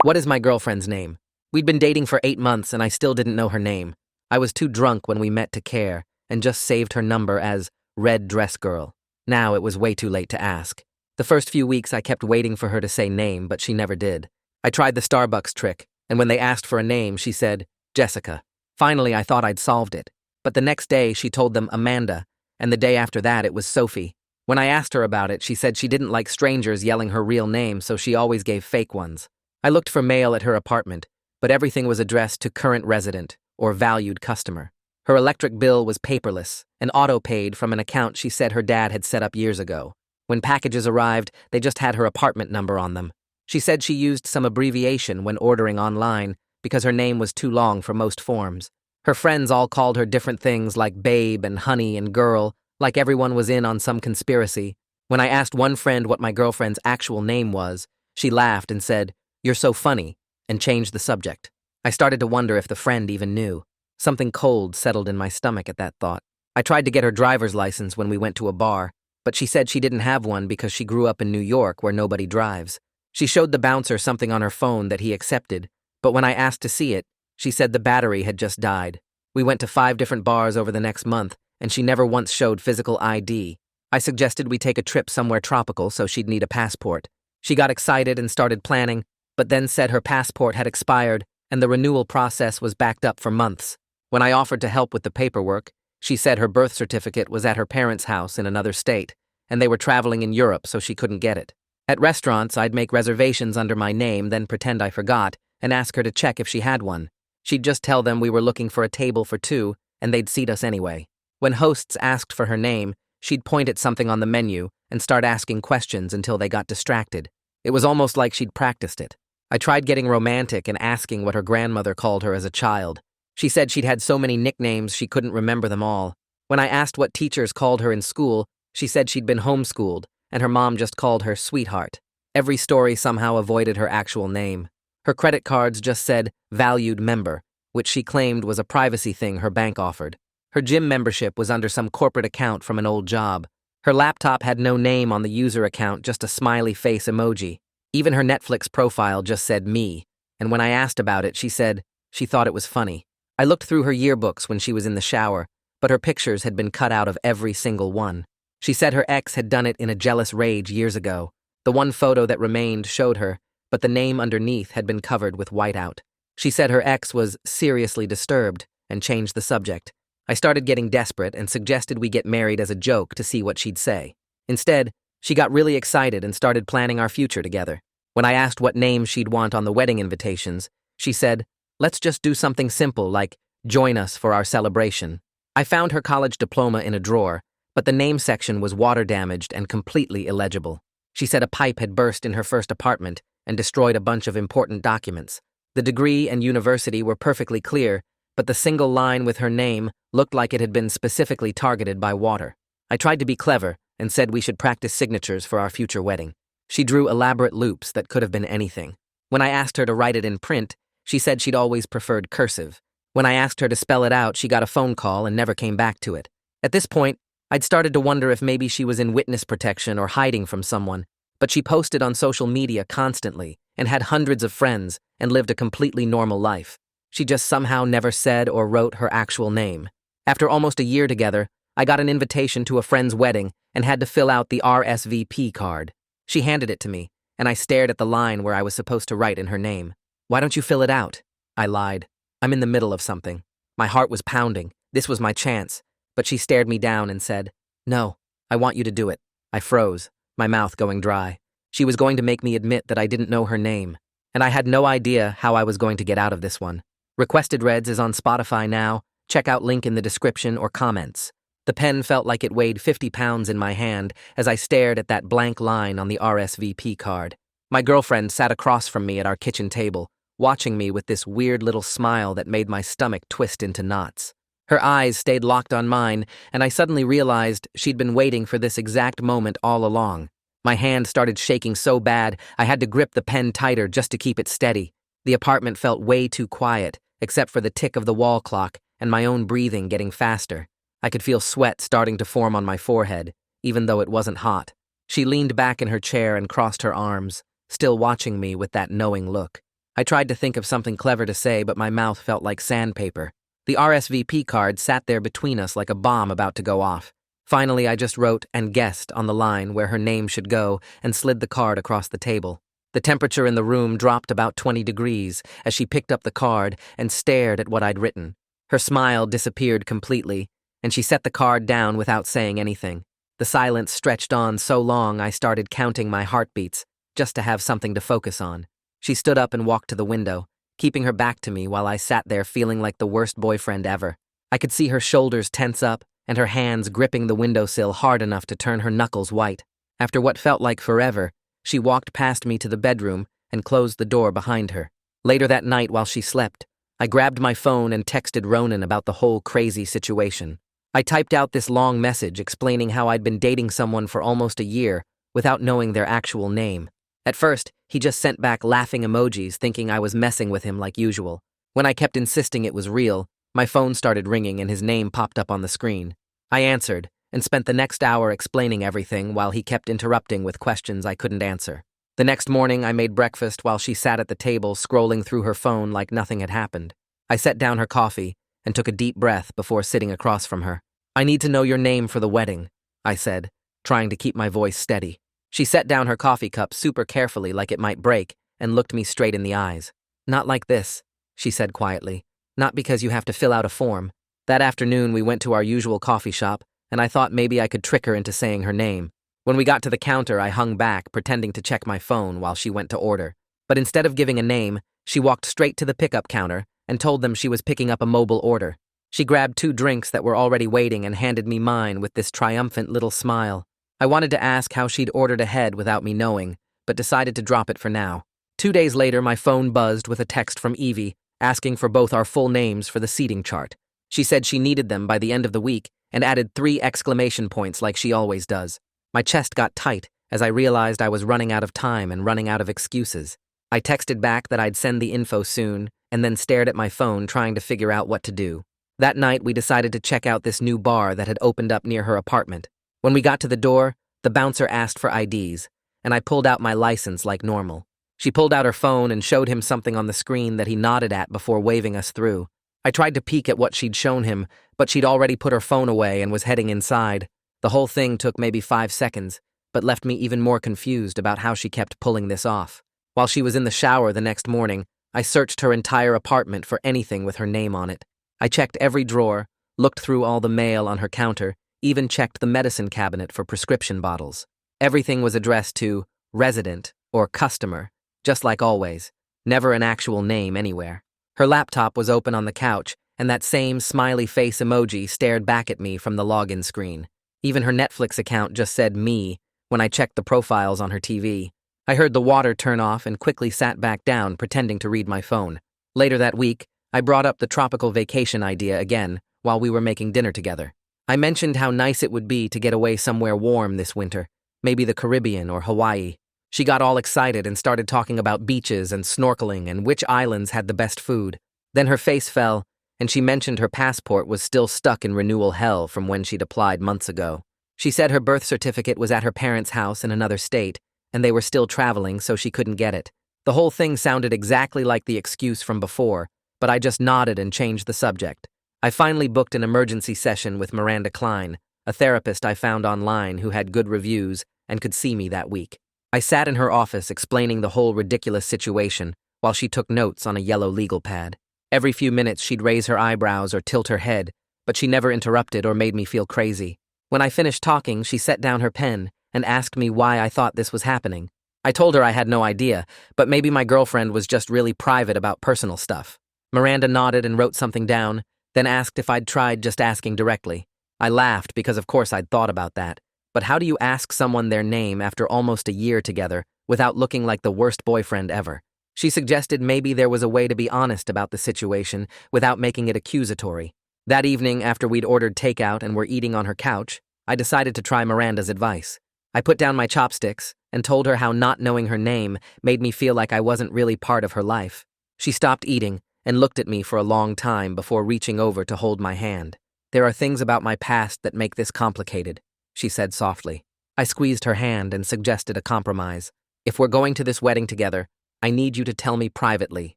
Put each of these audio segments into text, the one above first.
What is my girlfriend's name? We'd been dating for 8 months and I still didn't know her name. I was too drunk when we met to care and just saved her number as Red Dress Girl. Now it was way too late to ask. The first few weeks I kept waiting for her to say name, but she never did. I tried the Starbucks trick, and when they asked for a name, she said, Jessica. Finally, I thought I'd solved it. But the next day, she told them Amanda, and the day after that, it was Sophie. When I asked her about it, she said she didn't like strangers yelling her real name, so she always gave fake ones. I looked for mail at her apartment, but everything was addressed to current resident or valued customer. Her electric bill was paperless and auto-paid from an account she said her dad had set up years ago. When packages arrived, they just had her apartment number on them. She said she used some abbreviation when ordering online because her name was too long for most forms. Her friends all called her different things like babe and honey and girl, like everyone was in on some conspiracy. When I asked one friend what my girlfriend's actual name was, she laughed and said, "You're so funny," and changed the subject. I started to wonder if the friend even knew. Something cold settled in my stomach at that thought. I tried to get her driver's license when we went to a bar, but she said she didn't have one because she grew up in New York where nobody drives. She showed the bouncer something on her phone that he accepted, but when I asked to see it, she said the battery had just died. We went to 5 different bars over the next month, and she never once showed physical ID. I suggested we take a trip somewhere tropical so she'd need a passport. She got excited and started planning, but then said her passport had expired and the renewal process was backed up for months. When I offered to help with the paperwork, she said her birth certificate was at her parents' house in another state, and they were traveling in Europe so she couldn't get it. At restaurants, I'd make reservations under my name, then pretend I forgot, and ask her to check if she had one. She'd just tell them we were looking for a table for 2, and they'd seat us anyway. When hosts asked for her name, she'd point at something on the menu and start asking questions until they got distracted. It was almost like she'd practiced it. I tried getting romantic and asking what her grandmother called her as a child. She said she'd had so many nicknames she couldn't remember them all. When I asked what teachers called her in school, she said she'd been homeschooled, and her mom just called her sweetheart. Every story somehow avoided her actual name. Her credit cards just said valued member, which she claimed was a privacy thing her bank offered. Her gym membership was under some corporate account from an old job. Her laptop had no name on the user account, just a smiley face emoji. Even her Netflix profile just said me, and when I asked about it, she said she thought it was funny. I looked through her yearbooks when she was in the shower, but her pictures had been cut out of every single one. She said her ex had done it in a jealous rage years ago. The one photo that remained showed her, but the name underneath had been covered with whiteout. She said her ex was seriously disturbed and changed the subject. I started getting desperate and suggested we get married as a joke to see what she'd say. Instead, she got really excited and started planning our future together. When I asked what name she'd want on the wedding invitations, she said, "Let's just do something simple like join us for our celebration." I found her college diploma in a drawer, but the name section was water-damaged and completely illegible. She said a pipe had burst in her first apartment and destroyed a bunch of important documents. The degree and university were perfectly clear, but the single line with her name looked like it had been specifically targeted by water. I tried to be clever and said we should practice signatures for our future wedding. She drew elaborate loops that could have been anything. When I asked her to write it in print, she said she'd always preferred cursive. When I asked her to spell it out, she got a phone call and never came back to it. At this point, I'd started to wonder if maybe she was in witness protection or hiding from someone, but she posted on social media constantly and had hundreds of friends and lived a completely normal life. She just somehow never said or wrote her actual name. After almost a year together, I got an invitation to a friend's wedding and had to fill out the RSVP card. She handed it to me, and I stared at the line where I was supposed to write in her name. "Why don't you fill it out?" I lied. "I'm in the middle of something." My heart was pounding. This was my chance. But she stared me down and said, "No, I want you to do it." I froze, my mouth going dry. She was going to make me admit that I didn't know her name, and I had no idea how I was going to get out of this one. Requested Reds is on Spotify now. Check out link in the description or comments. The pen felt like it weighed 50 pounds in my hand as I stared at that blank line on the RSVP card. My girlfriend sat across from me at our kitchen table, watching me with this weird little smile that made my stomach twist into knots. Her eyes stayed locked on mine, and I suddenly realized she'd been waiting for this exact moment all along. My hand started shaking so bad I had to grip the pen tighter just to keep it steady. The apartment felt way too quiet, except for the tick of the wall clock and my own breathing getting faster. I could feel sweat starting to form on my forehead, even though it wasn't hot. She leaned back in her chair and crossed her arms, still watching me with that knowing look. I tried to think of something clever to say, but my mouth felt like sandpaper. The RSVP card sat there between us like a bomb about to go off. Finally, I just wrote "and guessed" on the line where her name should go and slid the card across the table. The temperature in the room dropped about 20 degrees as she picked up the card and stared at what I'd written. Her smile disappeared completely, and she set the card down without saying anything. The silence stretched on so long I started counting my heartbeats, just to have something to focus on. She stood up and walked to the window, keeping her back to me while I sat there feeling like the worst boyfriend ever. I could see her shoulders tense up and her hands gripping the windowsill hard enough to turn her knuckles white. After what felt like forever, she walked past me to the bedroom and closed the door behind her. Later that night while she slept, I grabbed my phone and texted Ronan about the whole crazy situation. I typed out this long message explaining how I'd been dating someone for almost a year without knowing their actual name. At first, he just sent back laughing emojis thinking I was messing with him like usual. When I kept insisting it was real, my phone started ringing and his name popped up on the screen. I answered and spent the next hour explaining everything while he kept interrupting with questions I couldn't answer. The next morning, I made breakfast while she sat at the table scrolling through her phone like nothing had happened. I set down her coffee and took a deep breath before sitting across from her. "I need to know your name for the wedding," I said, trying to keep my voice steady. She set down her coffee cup super carefully like it might break and looked me straight in the eyes. "Not like this," she said quietly. "Not because you have to fill out a form." That afternoon, we went to our usual coffee shop, and I thought maybe I could trick her into saying her name. When we got to the counter, I hung back, pretending to check my phone while she went to order. But instead of giving a name, she walked straight to the pickup counter and told them she was picking up a mobile order. She grabbed 2 drinks that were already waiting and handed me mine with this triumphant little smile. I wanted to ask how she'd ordered ahead without me knowing, but decided to drop it for now. 2 days later, my phone buzzed with a text from Evie, asking for both our full names for the seating chart. She said she needed them by the end of the week and added 3 exclamation points like she always does. My chest got tight as I realized I was running out of time and running out of excuses. I texted back that I'd send the info soon and then stared at my phone trying to figure out what to do. That night, we decided to check out this new bar that had opened up near her apartment. When we got to the door, the bouncer asked for IDs, and I pulled out my license like normal. She pulled out her phone and showed him something on the screen that he nodded at before waving us through. I tried to peek at what she'd shown him, but she'd already put her phone away and was heading inside. The whole thing took maybe 5 seconds, but left me even more confused about how she kept pulling this off. While she was in the shower the next morning, I searched her entire apartment for anything with her name on it. I checked every drawer, looked through all the mail on her counter, even checked the medicine cabinet for prescription bottles. Everything was addressed to resident or customer, just like always. Never an actual name anywhere. Her laptop was open on the couch, and that same smiley face emoji stared back at me from the login screen. Even her Netflix account just said "me" when I checked the profiles on her TV. I heard the water turn off and quickly sat back down, pretending to read my phone. Later that week, I brought up the tropical vacation idea again while we were making dinner together. I mentioned how nice it would be to get away somewhere warm this winter, maybe the Caribbean or Hawaii. She got all excited and started talking about beaches and snorkeling and which islands had the best food. Then her face fell, and she mentioned her passport was still stuck in renewal hell from when she'd applied months ago. She said her birth certificate was at her parents' house in another state, and they were still traveling, so she couldn't get it. The whole thing sounded exactly like the excuse from before, but I just nodded and changed the subject. I finally booked an emergency session with Miranda Klein, a therapist I found online who had good reviews and could see me that week. I sat in her office explaining the whole ridiculous situation while she took notes on a yellow legal pad. Every few minutes she'd raise her eyebrows or tilt her head, but she never interrupted or made me feel crazy. When I finished talking, she set down her pen and asked me why I thought this was happening. I told her I had no idea, but maybe my girlfriend was just really private about personal stuff. Miranda nodded and wrote something down, then asked if I'd tried just asking directly. I laughed because of course I'd thought about that. But how do you ask someone their name after almost a year together without looking like the worst boyfriend ever? She suggested maybe there was a way to be honest about the situation without making it accusatory. That evening, after we'd ordered takeout and were eating on her couch, I decided to try Miranda's advice. I put down my chopsticks and told her how not knowing her name made me feel like I wasn't really part of her life. She stopped eating and looked at me for a long time before reaching over to hold my hand. "There are things about my past that make this complicated," she said softly. I squeezed her hand and suggested a compromise. "If we're going to this wedding together, I need you to tell me privately,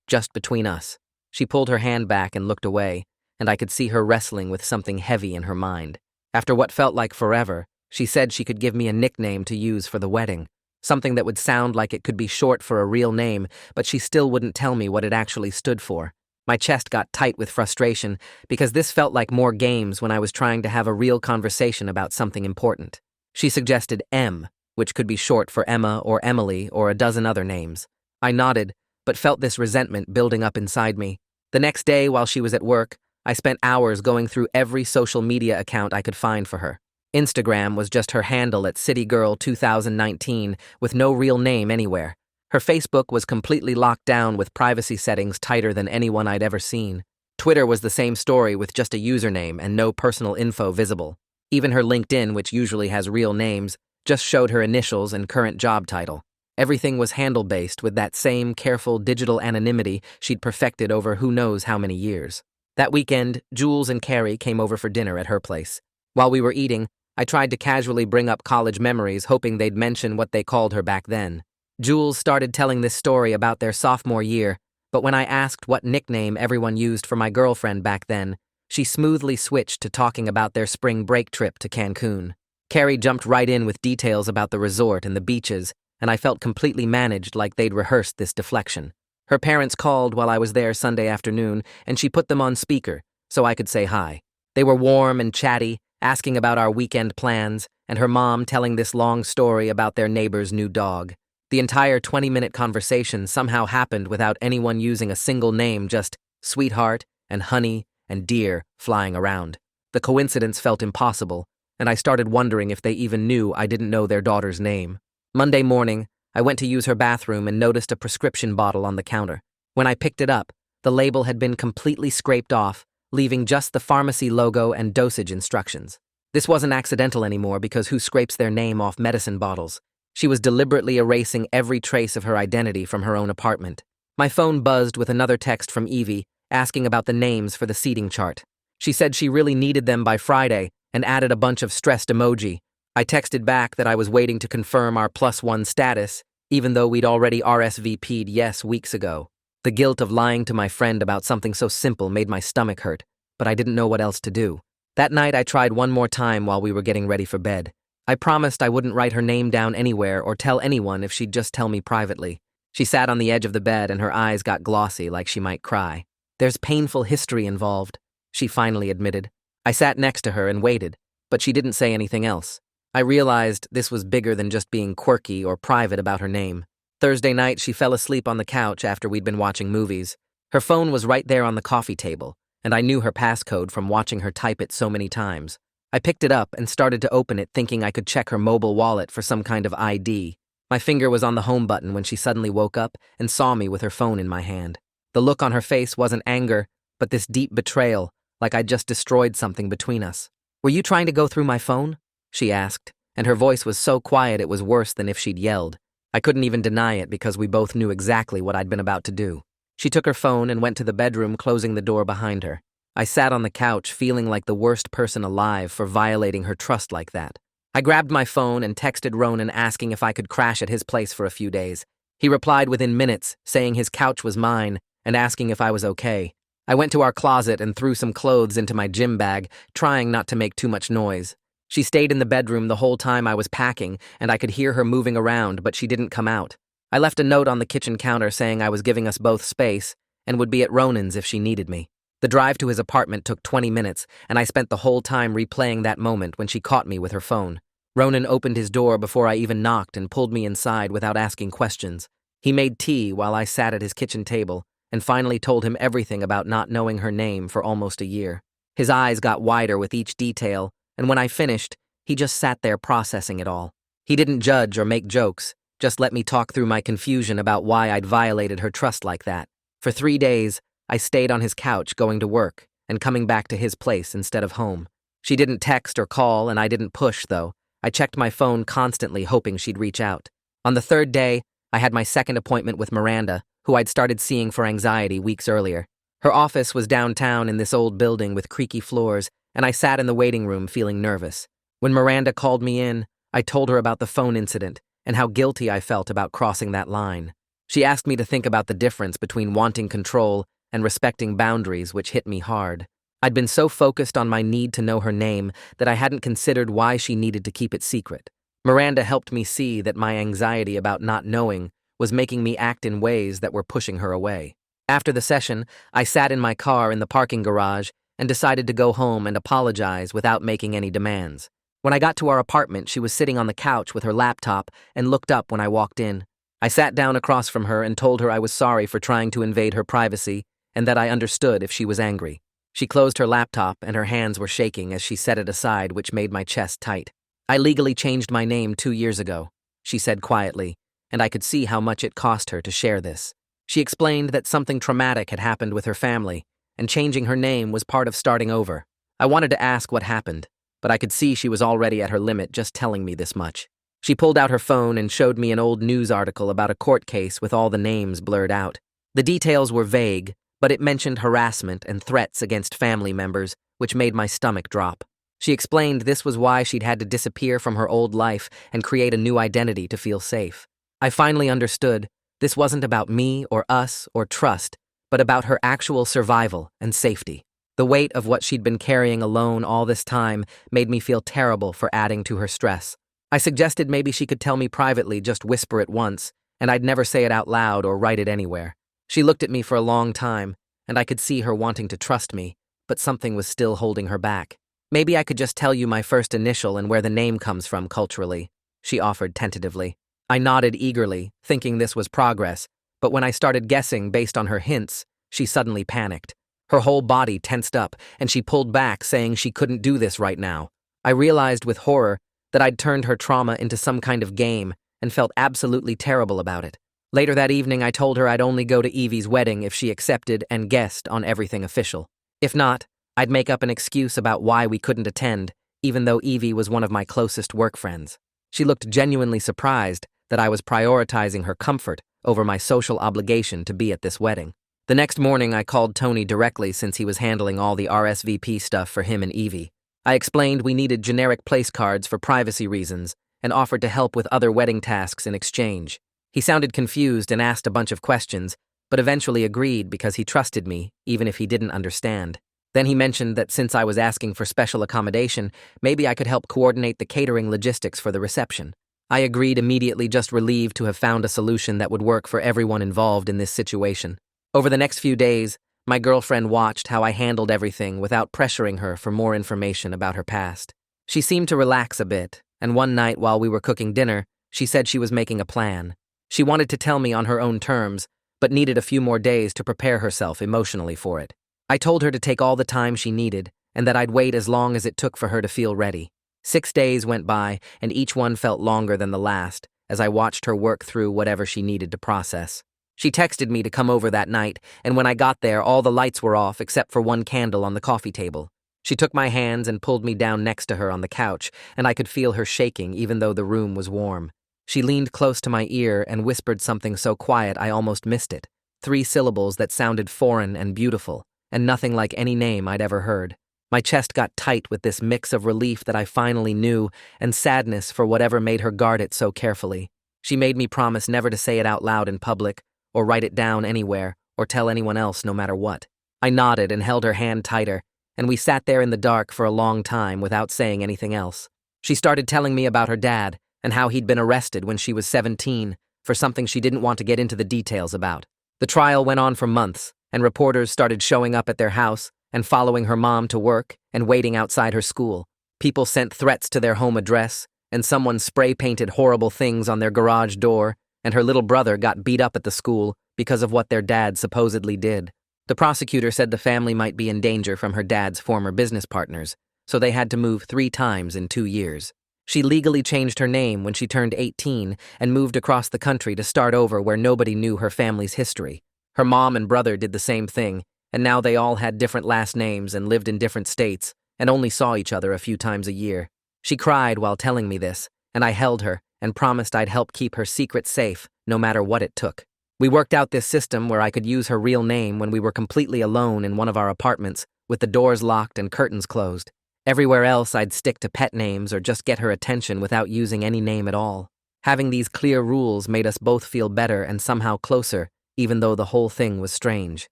just between us." She pulled her hand back and looked away, and I could see her wrestling with something heavy in her mind. After what felt like forever, she said she could give me a nickname to use for the wedding, something that would sound like it could be short for a real name, but she still wouldn't tell me what it actually stood for. My chest got tight with frustration because this felt like more games when I was trying to have a real conversation about something important. She suggested M, which could be short for Emma or Emily or a dozen other names. I nodded, but felt this resentment building up inside me. The next day, while she was at work, I spent hours going through every social media account I could find for her. Instagram was just her handle at CityGirl2019 with no real name anywhere. Her Facebook was completely locked down with privacy settings tighter than anyone I'd ever seen. Twitter was the same story with just a username and no personal info visible. Even her LinkedIn, which usually has real names, just showed her initials and current job title. Everything was handle-based with that same careful digital anonymity she'd perfected over who knows how many years. That weekend, Jules and Carrie came over for dinner at her place. While we were eating, I tried to casually bring up college memories, hoping they'd mention what they called her back then. Jules started telling this story about their sophomore year, but when I asked what nickname everyone used for my girlfriend back then, she smoothly switched to talking about their spring break trip to Cancun. Carrie jumped right in with details about the resort and the beaches, and I felt completely managed, like they'd rehearsed this deflection. Her parents called while I was there Sunday afternoon, and she put them on speaker so I could say hi. They were warm and chatty, asking about our weekend plans, and her mom telling this long story about their neighbor's new dog. The entire 20-minute conversation somehow happened without anyone using a single name, just sweetheart and honey and dear flying around. The coincidence felt impossible, and I started wondering if they even knew I didn't know their daughter's name. Monday morning, I went to use her bathroom and noticed a prescription bottle on the counter. When I picked it up, the label had been completely scraped off, leaving just the pharmacy logo and dosage instructions. This wasn't accidental anymore, because who scrapes their name off medicine bottles? She was deliberately erasing every trace of her identity from her own apartment. My phone buzzed with another text from Evie, asking about the names for the seating chart. She said she really needed them by Friday and added a bunch of stressed emoji. I texted back that I was waiting to confirm our +1 status, even though we'd already RSVP'd yes weeks ago. The guilt of lying to my friend about something so simple made my stomach hurt, but I didn't know what else to do. That night I tried one more time while we were getting ready for bed. I promised I wouldn't write her name down anywhere or tell anyone if she'd just tell me privately. She sat on the edge of the bed and her eyes got glossy, like she might cry. "There's painful history involved," she finally admitted. I sat next to her and waited, but she didn't say anything else. I realized this was bigger than just being quirky or private about her name. Thursday night, she fell asleep on the couch after we'd been watching movies. Her phone was right there on the coffee table, and I knew her passcode from watching her type it so many times. I picked it up and started to open it, thinking I could check her mobile wallet for some kind of ID. My finger was on the home button when she suddenly woke up and saw me with her phone in my hand. The look on her face wasn't anger, but this deep betrayal, like I'd just destroyed something between us. "Were you trying to go through my phone?" she asked, and her voice was so quiet it was worse than if she'd yelled. I couldn't even deny it because we both knew exactly what I'd been about to do. She took her phone and went to the bedroom, closing the door behind her. I sat on the couch, feeling like the worst person alive for violating her trust like that. I grabbed my phone and texted Ronan asking if I could crash at his place for a few days. He replied within minutes, saying his couch was mine and asking if I was okay. I went to our closet and threw some clothes into my gym bag, trying not to make too much noise. She stayed in the bedroom the whole time I was packing, and I could hear her moving around, but she didn't come out. I left a note on the kitchen counter saying I was giving us both space and would be at Ronan's if she needed me. The drive to his apartment took 20 minutes, and I spent the whole time replaying that moment when she caught me with her phone. Ronan opened his door before I even knocked and pulled me inside without asking questions. He made tea while I sat at his kitchen table and finally told him everything about not knowing her name for almost a year. His eyes got wider with each detail, and when I finished, he just sat there processing it all. He didn't judge or make jokes, just let me talk through my confusion about why I'd violated her trust like that. For 3 days, I stayed on his couch going to work and coming back to his place instead of home. She didn't text or call, and I didn't push, though. I checked my phone constantly, hoping she'd reach out. On the 3rd day, I had my second appointment with Miranda, who I'd started seeing for anxiety weeks earlier. Her office was downtown in this old building with creaky floors, and I sat in the waiting room feeling nervous. When Miranda called me in, I told her about the phone incident and how guilty I felt about crossing that line. She asked me to think about the difference between wanting control and respecting boundaries, which hit me hard. I'd been so focused on my need to know her name that I hadn't considered why she needed to keep it secret. Miranda helped me see that my anxiety about not knowing was making me act in ways that were pushing her away. After the session, I sat in my car in the parking garage and decided to go home and apologize without making any demands. When I got to our apartment, she was sitting on the couch with her laptop and looked up when I walked in. I sat down across from her and told her I was sorry for trying to invade her privacy and that I understood if she was angry. She closed her laptop and her hands were shaking as she set it aside, which made my chest tight. "I legally changed my name 2 years ago," she said quietly, and I could see how much it cost her to share this. She explained that something traumatic had happened with her family, and changing her name was part of starting over. I wanted to ask what happened, but I could see she was already at her limit just telling me this much. She pulled out her phone and showed me an old news article about a court case with all the names blurred out. The details were vague, but it mentioned harassment and threats against family members, which made my stomach drop. She explained this was why she'd had to disappear from her old life and create a new identity to feel safe. I finally understood this wasn't about me or us or trust, but about her actual survival and safety. The weight of what she'd been carrying alone all this time made me feel terrible for adding to her stress. I suggested maybe she could tell me privately, just whisper it once, and I'd never say it out loud or write it anywhere. She looked at me for a long time, and I could see her wanting to trust me, but something was still holding her back. "Maybe I could just tell you my first initial and where the name comes from culturally," she offered tentatively. I nodded eagerly, thinking this was progress, but when I started guessing based on her hints, she suddenly panicked. Her whole body tensed up, and she pulled back, saying she couldn't do this right now. I realized with horror that I'd turned her trauma into some kind of game and felt absolutely terrible about it. Later that evening, I told her I'd only go to Evie's wedding if she accepted and guessed on everything official. If not, I'd make up an excuse about why we couldn't attend, even though Evie was one of my closest work friends. She looked genuinely surprised that I was prioritizing her comfort over my social obligation to be at this wedding. The next morning, I called Tony directly since he was handling all the RSVP stuff for him and Evie. I explained we needed generic place cards for privacy reasons and offered to help with other wedding tasks in exchange. He sounded confused and asked a bunch of questions, but eventually agreed because he trusted me, even if he didn't understand. Then he mentioned that since I was asking for special accommodation, maybe I could help coordinate the catering logistics for the reception. I agreed immediately, just relieved to have found a solution that would work for everyone involved in this situation. Over the next few days, my girlfriend watched how I handled everything without pressuring her for more information about her past. She seemed to relax a bit, and one night while we were cooking dinner, she said she was making a plan. She wanted to tell me on her own terms, but needed a few more days to prepare herself emotionally for it. I told her to take all the time she needed, and that I'd wait as long as it took for her to feel ready. 6 days went by, and each one felt longer than the last, as I watched her work through whatever she needed to process. She texted me to come over that night, and when I got there, all the lights were off except for one candle on the coffee table. She took my hands and pulled me down next to her on the couch, and I could feel her shaking even though the room was warm. She leaned close to my ear and whispered something so quiet I almost missed it. 3 syllables that sounded foreign and beautiful, and nothing like any name I'd ever heard. My chest got tight with this mix of relief that I finally knew and sadness for whatever made her guard it so carefully. She made me promise never to say it out loud in public, or write it down anywhere, or tell anyone else no matter what. I nodded and held her hand tighter, and we sat there in the dark for a long time without saying anything else. She started telling me about her dad and how he'd been arrested when she was 17 for something she didn't want to get into the details about. The trial went on for months, and reporters started showing up at their house and following her mom to work and waiting outside her school. People sent threats to their home address, and someone spray-painted horrible things on their garage door, and her little brother got beat up at the school because of what their dad supposedly did. The prosecutor said the family might be in danger from her dad's former business partners, so they had to move 3 times in 2 years. She legally changed her name when she turned 18 and moved across the country to start over where nobody knew her family's history. Her mom and brother did the same thing, and now they all had different last names and lived in different states and only saw each other a few times a year. She cried while telling me this, and I held her and promised I'd help keep her secret safe no matter what it took. We worked out this system where I could use her real name when we were completely alone in one of our apartments with the doors locked and curtains closed. Everywhere else, I'd stick to pet names or just get her attention without using any name at all. Having these clear rules made us both feel better and somehow closer, even though the whole thing was strange.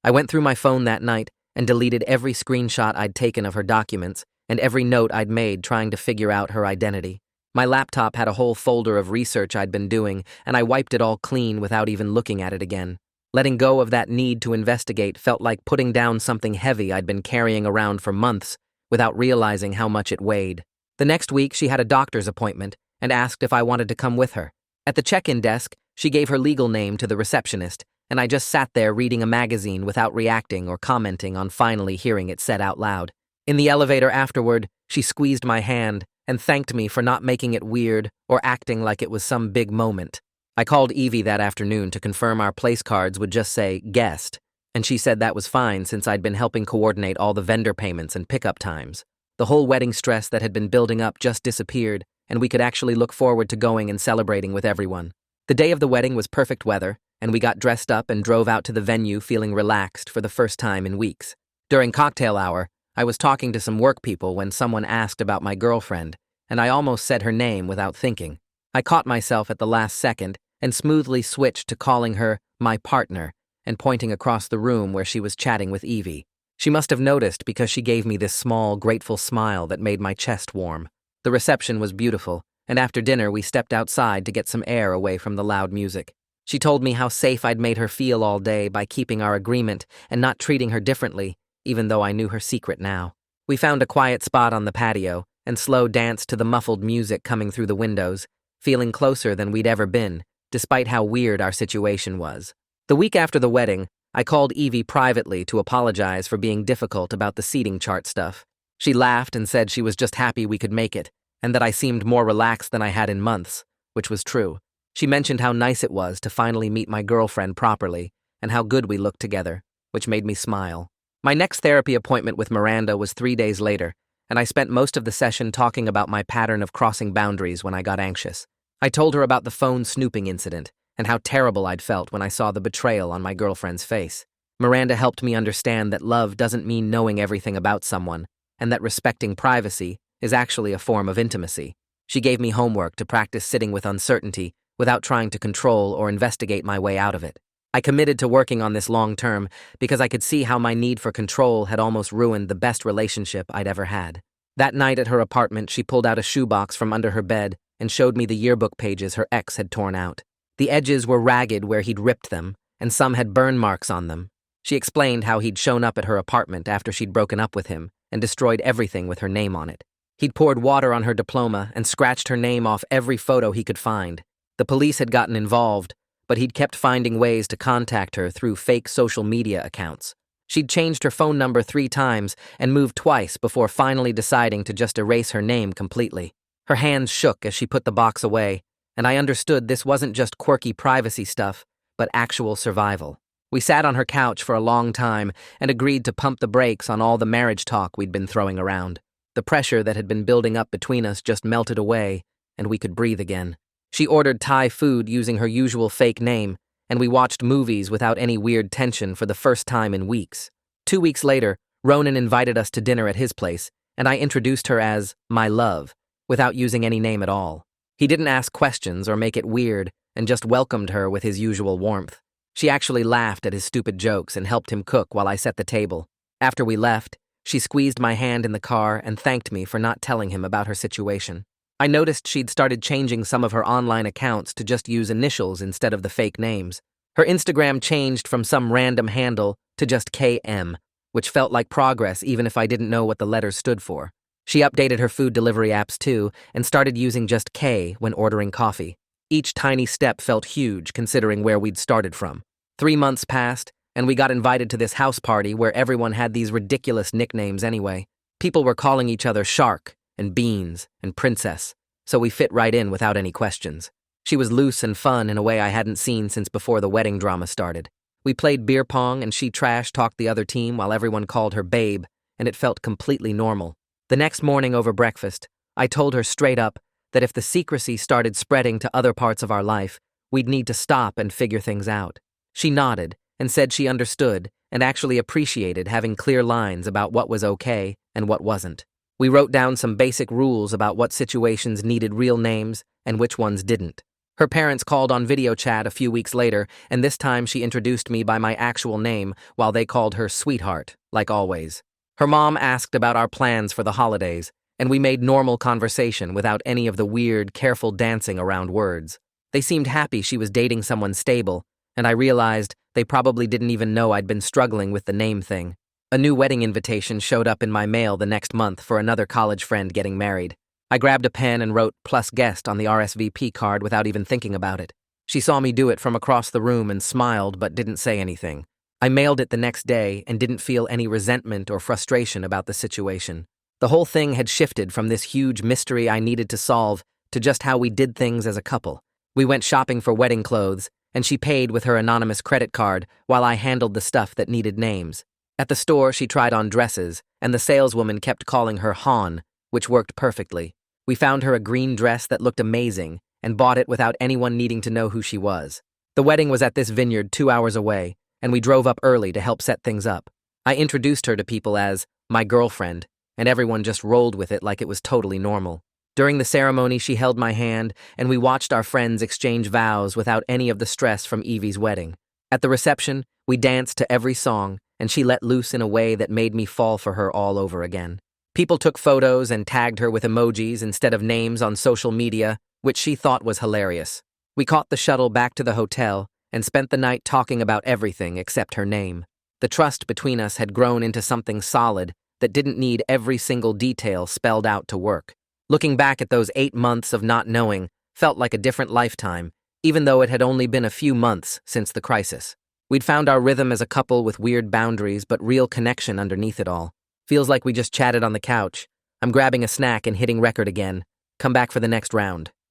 I went through my phone that night and deleted every screenshot I'd taken of her documents and every note I'd made trying to figure out her identity. My laptop had a whole folder of research I'd been doing, and I wiped it all clean without even looking at it again. Letting go of that need to investigate felt like putting down something heavy I'd been carrying around for months without realizing how much it weighed. The next week, she had a doctor's appointment and asked if I wanted to come with her. At the check-in desk, she gave her legal name to the receptionist, and I just sat there reading a magazine without reacting or commenting on finally hearing it said out loud. In the elevator afterward, she squeezed my hand and thanked me for not making it weird or acting like it was some big moment. I called Evie that afternoon to confirm our place cards would just say guest, and she said that was fine since I'd been helping coordinate all the vendor payments and pickup times. The whole wedding stress that had been building up just disappeared, and we could actually look forward to going and celebrating with everyone. The day of the wedding was perfect weather, and we got dressed up and drove out to the venue feeling relaxed for the first time in weeks. During cocktail hour, I was talking to some work people when someone asked about my girlfriend, and I almost said her name without thinking. I caught myself at the last second and smoothly switched to calling her my partner and pointing across the room where she was chatting with Evie. She must have noticed because she gave me this small, grateful smile that made my chest warm. The reception was beautiful, and after dinner we stepped outside to get some air away from the loud music. She told me how safe I'd made her feel all day by keeping our agreement and not treating her differently, even though I knew her secret now. We found a quiet spot on the patio and slow danced to the muffled music coming through the windows, feeling closer than we'd ever been, despite how weird our situation was. The week after the wedding, I called Evie privately to apologize for being difficult about the seating chart stuff. She laughed and said she was just happy we could make it, and that I seemed more relaxed than I had in months, which was true. She mentioned how nice it was to finally meet my girlfriend properly, and how good we looked together, which made me smile. My next therapy appointment with Miranda was 3 days later, and I spent most of the session talking about my pattern of crossing boundaries when I got anxious. I told her about the phone snooping incident, and how terrible I'd felt when I saw the betrayal on my girlfriend's face. Miranda helped me understand that love doesn't mean knowing everything about someone, and that respecting privacy is actually a form of intimacy. She gave me homework to practice sitting with uncertainty without trying to control or investigate my way out of it. I committed to working on this long term because I could see how my need for control had almost ruined the best relationship I'd ever had. That night at her apartment, she pulled out a shoebox from under her bed and showed me the yearbook pages her ex had torn out. The edges were ragged where he'd ripped them, and some had burn marks on them. She explained how he'd shown up at her apartment after she'd broken up with him and destroyed everything with her name on it. He'd poured water on her diploma and scratched her name off every photo he could find. The police had gotten involved, but he'd kept finding ways to contact her through fake social media accounts. She'd changed her phone number 3 times and moved twice before finally deciding to just erase her name completely. Her hands shook as she put the box away, and I understood this wasn't just quirky privacy stuff, but actual survival. We sat on her couch for a long time and agreed to pump the brakes on all the marriage talk we'd been throwing around. The pressure that had been building up between us just melted away, and we could breathe again. She ordered Thai food using her usual fake name, and we watched movies without any weird tension for the first time in weeks. 2 weeks later, Ronan invited us to dinner at his place, and I introduced her as my love, without using any name at all. He didn't ask questions or make it weird, and just welcomed her with his usual warmth. She actually laughed at his stupid jokes and helped him cook while I set the table. After we left, she squeezed my hand in the car and thanked me for not telling him about her situation. I noticed she'd started changing some of her online accounts to just use initials instead of the fake names. Her Instagram changed from some random handle to just KM, which felt like progress even if I didn't know what the letters stood for. She updated her food delivery apps too and started using just K when ordering coffee. Each tiny step felt huge considering where we'd started from. 3 months passed, and we got invited to this house party where everyone had these ridiculous nicknames anyway. People were calling each other Shark and Beans and Princess, so we fit right in without any questions. She was loose and fun in a way I hadn't seen since before the wedding drama started. We played beer pong and she trash-talked the other team while everyone called her babe, and it felt completely normal. The next morning over breakfast, I told her straight up that if the secrecy started spreading to other parts of our life, we'd need to stop and figure things out. She nodded and said she understood and actually appreciated having clear lines about what was okay and what wasn't. We wrote down some basic rules about what situations needed real names and which ones didn't. Her parents called on video chat a few weeks later, and this time she introduced me by my actual name while they called her sweetheart, like always. Her mom asked about our plans for the holidays, and we made normal conversation without any of the weird, careful dancing around words. They seemed happy she was dating someone stable, and I realized they probably didn't even know I'd been struggling with the name thing. A new wedding invitation showed up in my mail the next month for another college friend getting married. I grabbed a pen and wrote "plus guest" on the RSVP card without even thinking about it. She saw me do it from across the room and smiled but didn't say anything. I mailed it the next day and didn't feel any resentment or frustration about the situation. The whole thing had shifted from this huge mystery I needed to solve to just how we did things as a couple. We went shopping for wedding clothes, and she paid with her anonymous credit card while I handled the stuff that needed names. At the store, she tried on dresses, and the saleswoman kept calling her Han, which worked perfectly. We found her a green dress that looked amazing and bought it without anyone needing to know who she was. The wedding was at this vineyard 2 hours away, and we drove up early to help set things up. I introduced her to people as my girlfriend, and everyone just rolled with it like it was totally normal. During the ceremony, she held my hand, and we watched our friends exchange vows without any of the stress from Evie's wedding. At the reception, we danced to every song, and she let loose in a way that made me fall for her all over again. People took photos and tagged her with emojis instead of names on social media, which she thought was hilarious. We caught the shuttle back to the hotel and spent the night talking about everything except her name. The trust between us had grown into something solid that didn't need every single detail spelled out to work. Looking back at those 8 months of not knowing felt like a different lifetime, even though it had only been a few months since the crisis. We'd found our rhythm as a couple with weird boundaries but real connection underneath it all. Feels like we just chatted on the couch. I'm grabbing a snack and hitting record again. Come back for the next round.